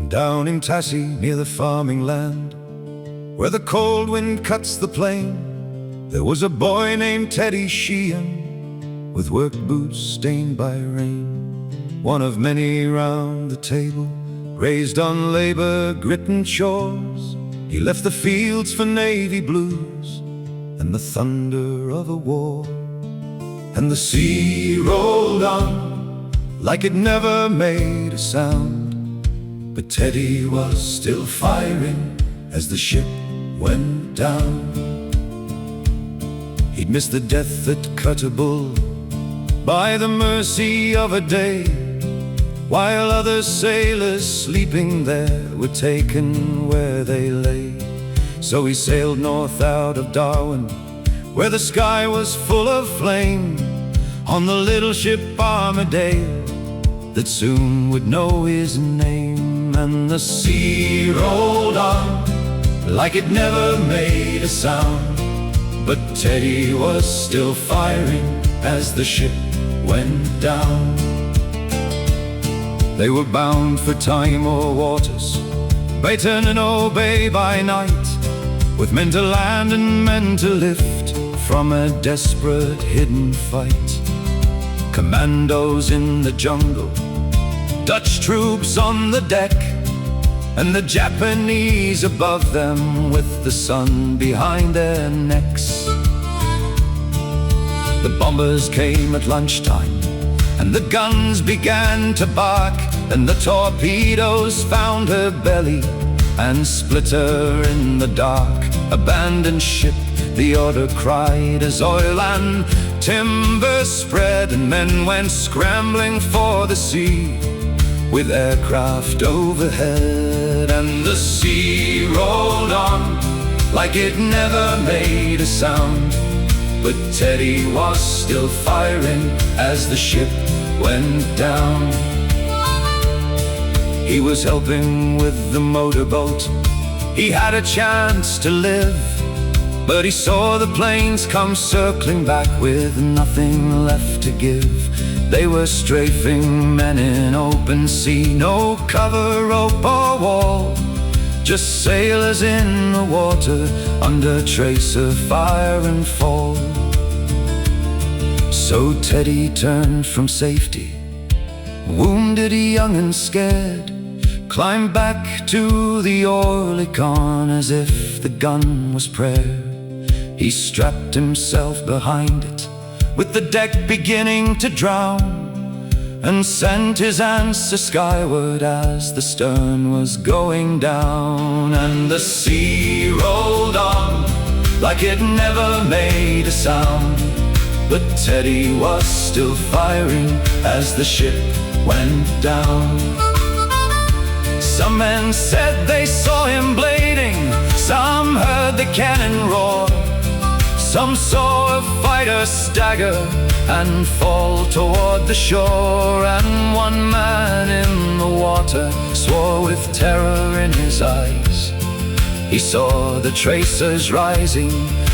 Down in Tassie, near the farming land, where the cold wind cuts the plain, there was a boy named Teddy Sheean, with work boots stained by rain. One of many round the table, raised on labor, grit and chores. He left the fields for navy blues and the thunder of a war. And the sea rolled on like it never made a sound, but Teddy was still firing as the ship went down. He'd missed the death that cut a bull by the mercy of a day, while other sailors sleeping there were taken where they lay. So he sailed north out of Darwin, where the sky was full of flame, on the little ship Armidale that soon would know his name. And the sea rolled on like it never made a sound, but Teddy was still firing as the ship went down. They were bound for Timor waters, Baton and Obey by night, with men to land and men to lift from a desperate hidden fight. Commandos in the jungle, Dutch troops on the deck, and the Japanese above them with the sun behind their necks. The bombers came at lunchtime, and the guns began to bark, and the torpedoes found her belly and split her in the dark. Abandoned ship, the order cried, as oil and timber spread, and men went scrambling for the sea with aircraft overhead. And the sea rolled on like it never made a sound, but Teddy was still firing as the ship went down. He was helping with the motorboat, he had a chance to live, but he saw the planes come circling back with nothing left to give. They were strafing men in open sea, no cover, rope or wall, just sailors in the water under trace of fire and fall. So Teddy turned from safety, wounded, young and scared, climbed back to the Oerlikon as if the gun was prayer. He strapped himself behind it, with the deck beginning to drown, and sent his answer skyward as the stern was going down. And the sea rolled on like it never made a sound, but Teddy was still firing as the ship went down. Some men said they saw him blading, some heard the cannon roar, some saw a fighter stagger and fall toward the shore. And one man in the water swore with terror in his eyes, he saw the tracers rising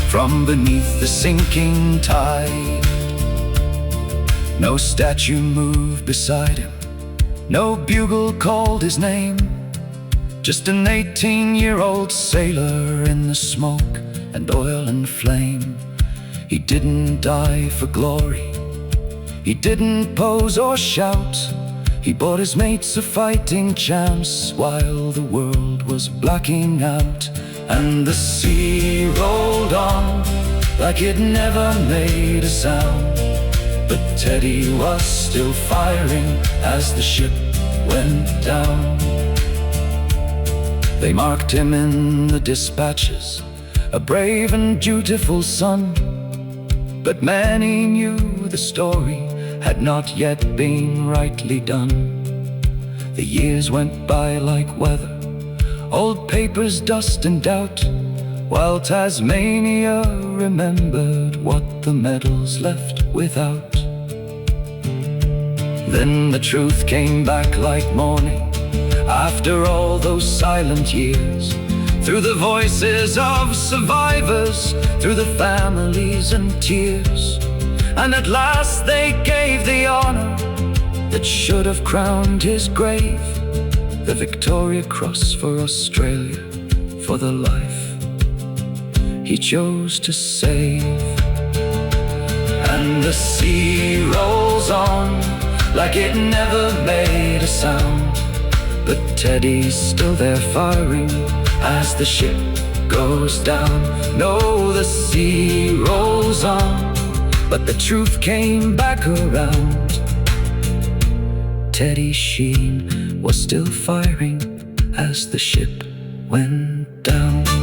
from beneath the sinking tide. No statue moved beside him, no bugle called his name, just an 18-year-old sailor in the smoke and oil and flame. He didn't die for glory, he didn't pose or shout, he bought his mates a fighting chance while the world was blacking out. And the sea rolled on like it never made a sound, but Teddy was still firing as the ship went down. They marked him in the dispatches, a brave and dutiful son, but many knew the story had not yet been rightly done. The years went by like weather, old papers, dust and doubt, while Tasmania remembered what the medals left without. Then the truth came back like morning after all those silent years, through the voices of survivors, through the families and tears. And at last they gave the honor that should have crowned his grave the Victoria Cross for Australia, for the life he chose to save. And the sea rolls on like it never made a sound, but Teddy's still there firing as the ship goes down. No, the sea rolls on, but the truth came back around. Teddy Sheean was still firing as the ship went down.